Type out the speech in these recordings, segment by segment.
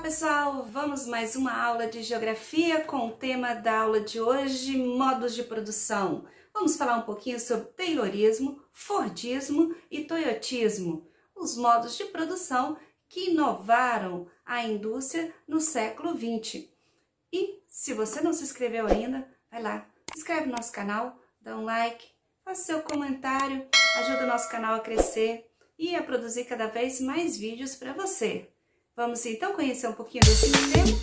pessoal, vamos mais uma aula de geografia com o tema da aula de hoje, modos de produção. Vamos falar um pouquinho sobre Taylorismo, Fordismo e Toyotismo, os modos de produção que inovaram a indústria no século XX. E se você não se inscreveu ainda, vai lá, se inscreve no nosso canal, dá um like, faça seu comentário, ajuda o nosso canal a crescer e a produzir cada vez mais vídeos para você. Vamos então conhecer um pouquinho desse sistema?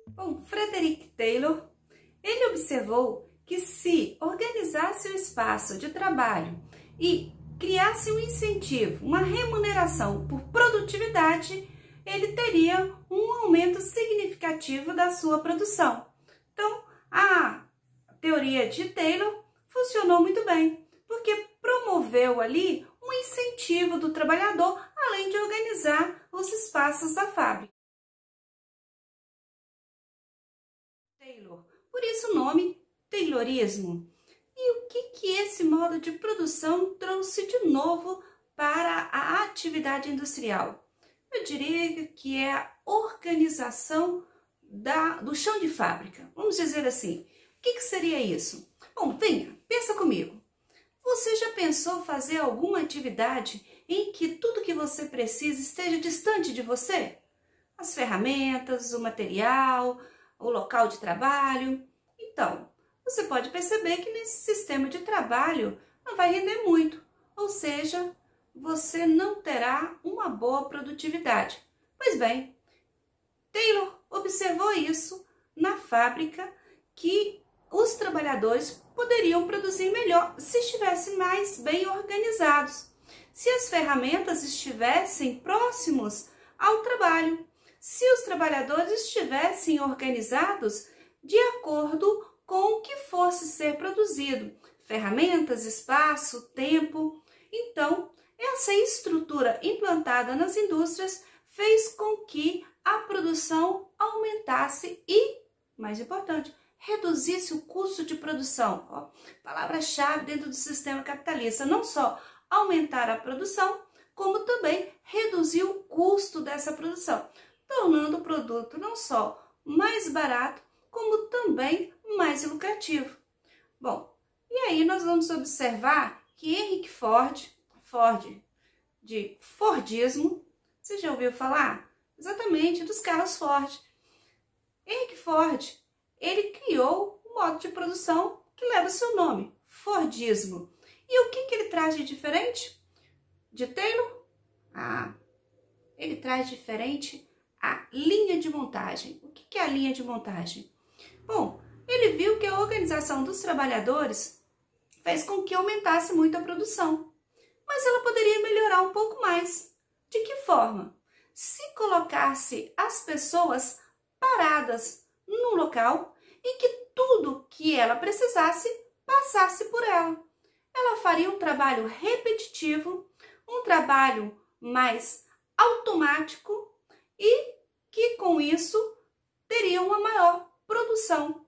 Bom, Frederick Taylor, ele observou que se organizasse o espaço de trabalho e criasse um incentivo, uma remuneração por produtividade, ele teria um aumento significativo da sua produção. Então, a teoria de Taylor funcionou muito bem, porque promoveu ali um incentivo do trabalhador, além de organizar os espaços da fábrica. Taylor, por isso o nome Taylorismo. E o que esse modo de produção trouxe de novo para a atividade industrial? Eu diria que é a organização do chão de fábrica. Vamos dizer assim. O que seria isso? Bom, venha, pensa comigo. Você já pensou fazer alguma atividade em que tudo que você precisa esteja distante de você? As ferramentas, o material, o local de trabalho. Então, você pode perceber que nesse sistema de trabalho não vai render muito, ou seja, você não terá uma boa produtividade. Pois bem, Taylor observou isso na fábrica, que os trabalhadores poderiam produzir melhor se estivessem mais bem organizados, se as ferramentas estivessem próximos ao trabalho, se os trabalhadores estivessem organizados de acordo com o que fosse ser produzido, ferramentas, espaço, tempo. Então, essa estrutura implantada nas indústrias fez com que a produção aumentasse e, mais importante, reduzisse o custo de produção. Ó, palavra-chave dentro do sistema capitalista, não só aumentar a produção, como também reduzir o custo dessa produção, tornando o produto não só mais barato, como também mais lucrativo. Bom, e aí nós vamos observar que Henry Ford de Fordismo, você já ouviu falar? Exatamente, dos carros Ford. Henry Ford, ele criou um modo de produção que leva o seu nome, Fordismo. E o que ele traz de diferente de Taylor? Ele traz diferente a linha de montagem. O que é a linha de montagem? Bom, ele viu que a organização dos trabalhadores fez com que aumentasse muito a produção, mas ela poderia melhorar um pouco mais. De que forma? Se colocasse as pessoas paradas no local e que tudo que ela precisasse passasse por ela. Ela faria um trabalho repetitivo, um trabalho mais automático e que com isso teria uma maior produção.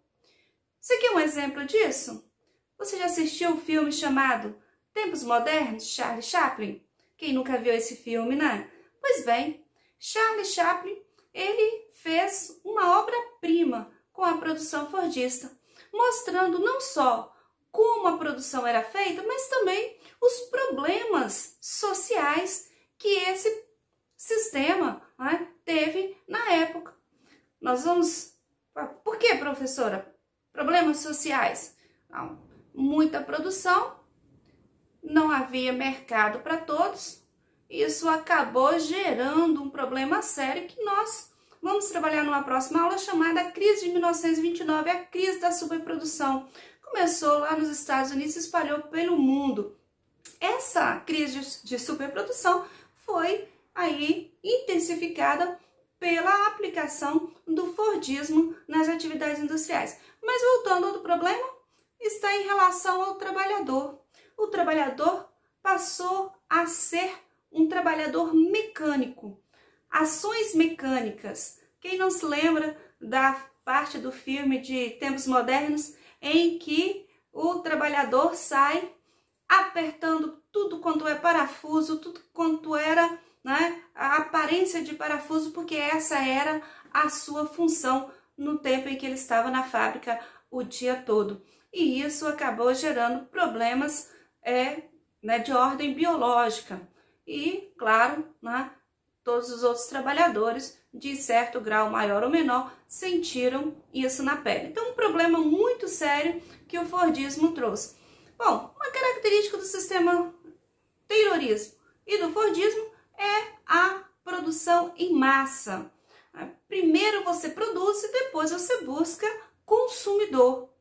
Você quer um exemplo disso? Você já assistiu um filme chamado Tempos Modernos, Charlie Chaplin? Quem nunca viu esse filme, né? Pois bem, Charlie Chaplin, ele fez uma obra-prima com a produção fordista, mostrando não só como a produção era feita, mas também os problemas sociais que esse sistema, né, teve na época. Nós vamos... Por que, professora? Problemas sociais? Não, muita produção, não havia mercado para todos. Isso acabou gerando um problema sério que nós vamos trabalhar numa próxima aula, chamada crise de 1929, a crise da superprodução. Começou lá nos Estados Unidos e se espalhou pelo mundo. Essa crise de superprodução foi aí intensificada pela aplicação do Fordismo nas atividades industriais. Mas voltando ao problema, está em relação ao trabalhador. O trabalhador passou a ser um trabalhador mecânico. Ações mecânicas. Quem não se lembra da parte do filme de Tempos Modernos em que o trabalhador sai apertando tudo quanto é parafuso, tudo quanto era né, a aparência de parafuso, porque essa era a sua função no tempo em que ele estava na fábrica o dia todo. E isso acabou gerando problemas né, de ordem biológica. E, claro, né, todos os outros trabalhadores, de certo grau maior ou menor, sentiram isso na pele. Então, um problema muito sério que o Fordismo trouxe. Bom, uma característica do sistema Taylorismo e do Fordismo é a produção em massa. Primeiro você produz e depois você busca consumidor,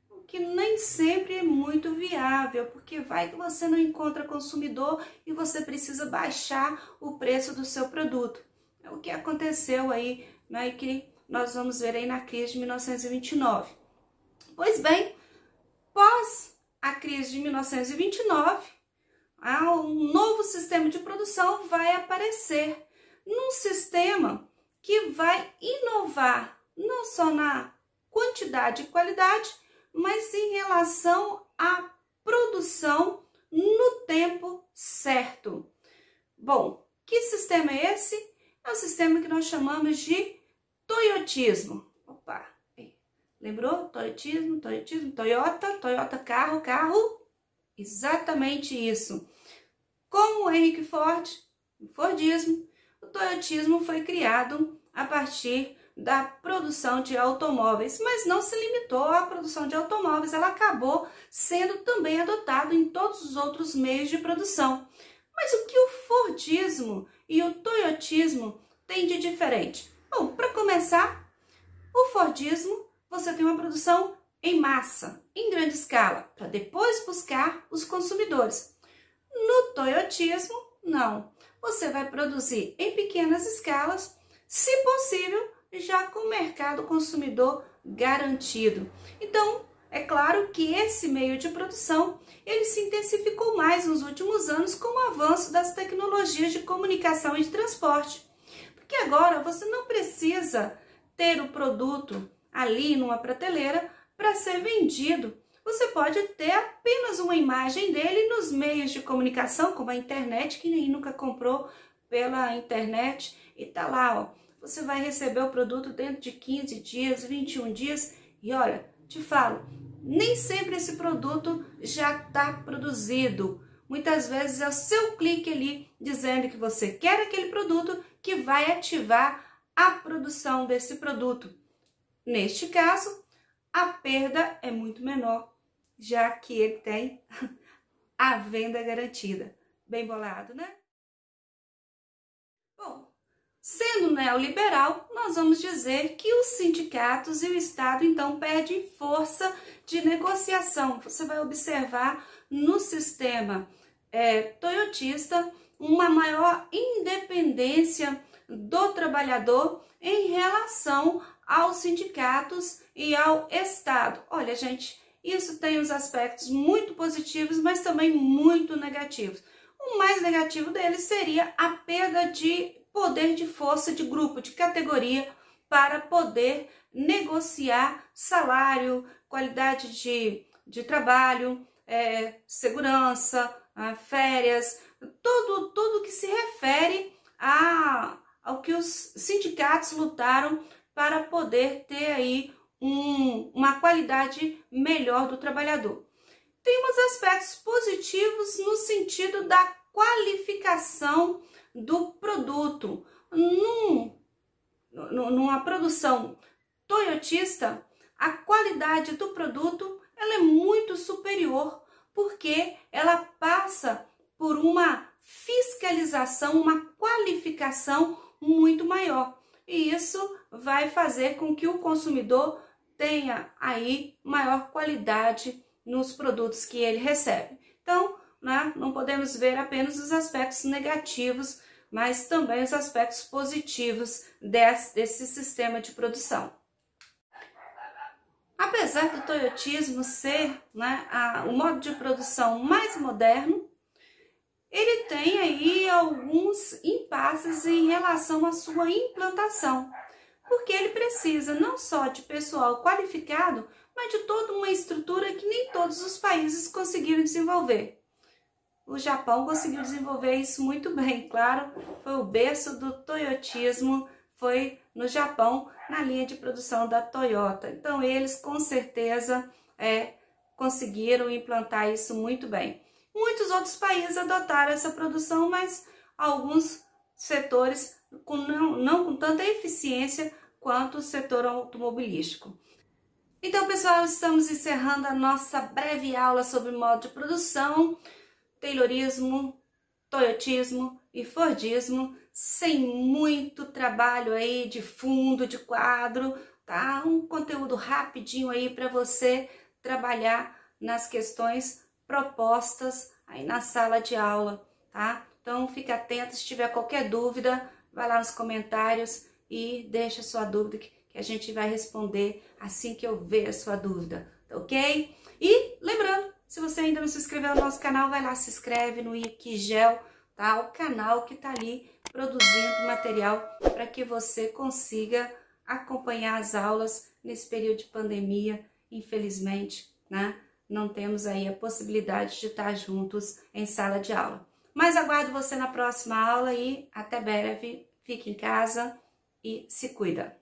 o que nem sempre é muito viável, porque vai que você não encontra consumidor e você precisa baixar o preço do seu produto. É o que aconteceu aí, né, e que nós vamos ver aí na crise de 1929. Pois bem, pós a crise de 1929, um novo sistema de produção vai aparecer, num sistema que vai inovar não só na quantidade e qualidade, mas em relação à produção no tempo certo. Bom, que sistema é esse? É o sistema que nós chamamos de toyotismo. Opa, lembrou? Toyotismo, Toyota, carro. Exatamente isso. Como o Henry Ford, o Fordismo, o toyotismo foi criado a partir da produção de automóveis, mas não se limitou à produção de automóveis, ela acabou sendo também adotado em todos os outros meios de produção. Mas o que o Fordismo e o toyotismo têm de diferente? Bom, para começar, o Fordismo, você tem uma produção em massa, em grande escala, para depois buscar os consumidores. No toyotismo, não. Você vai produzir em pequenas escalas, se possível, já com o mercado consumidor garantido. Então, é claro que esse meio de produção, ele se intensificou mais nos últimos anos com o avanço das tecnologias de comunicação e de transporte. Porque agora você não precisa ter o produto ali numa prateleira para ser vendido. Você pode ter apenas uma imagem dele nos meios de comunicação, como a internet, que nem nunca comprou pela internet, e tá lá, ó. Você vai receber o produto dentro de 15 dias, 21 dias, e olha, te falo, nem sempre esse produto já está produzido. Muitas vezes é o seu clique ali dizendo que você quer aquele produto que vai ativar a produção desse produto. Neste caso, a perda é muito menor, já que ele tem a venda garantida. Bem bolado, né? Bom, sendo neoliberal, nós vamos dizer que os sindicatos e o Estado, então, perdem força de negociação. Você vai observar no sistema toyotista uma maior independência do trabalhador em relação aos sindicatos e ao Estado. Olha, gente, isso tem os aspectos muito positivos, mas também muito negativos. O mais negativo deles seria a perda de poder de força de grupo, de categoria, para poder negociar salário, qualidade de trabalho, segurança, férias, tudo que se refere ao que os sindicatos lutaram para poder ter aí uma qualidade melhor do trabalhador. Temos aspectos positivos no sentido da qualificação do produto. Numa produção toyotista, a qualidade do produto ela é muito superior, porque ela passa por uma fiscalização, uma qualificação muito maior. E isso vai fazer com que o consumidor tenha aí maior qualidade nos produtos que ele recebe. Então, né, não podemos ver apenas os aspectos negativos, mas também os aspectos positivos desse sistema de produção. Apesar do toyotismo ser, né, o modo de produção mais moderno, ele tem aí alguns impasses em relação à sua implantação, porque ele precisa não só de pessoal qualificado, mas de toda uma estrutura que nem todos os países conseguiram desenvolver. o Japão conseguiu desenvolver isso muito bem. Claro, foi o berço do toyotismo, foi no Japão, na linha de produção da Toyota. Então, eles com certeza conseguiram implantar isso muito bem. Muitos outros países adotaram essa produção, mas alguns setores não com tanta eficiência quanto o setor automobilístico. Então, pessoal, estamos encerrando a nossa breve aula sobre modo de produção, Taylorismo, toyotismo e fordismo, sem muito trabalho aí de fundo, de quadro, tá? Um conteúdo rapidinho aí para você trabalhar nas questões propostas aí na sala de aula, tá? Então, fique atento, se tiver qualquer dúvida, vai lá nos comentários e deixa sua dúvida que a gente vai responder assim que eu ver a sua dúvida, tá ok? E lembrando, se você ainda não se inscreveu no nosso canal, vai lá, se inscreve no Wikigel, tá? O canal que tá ali produzindo material para que você consiga acompanhar as aulas nesse período de pandemia. Infelizmente, né? Não temos aí a possibilidade de estar juntos em sala de aula. Mas aguardo você na próxima aula e até breve. Fique em casa e se cuida.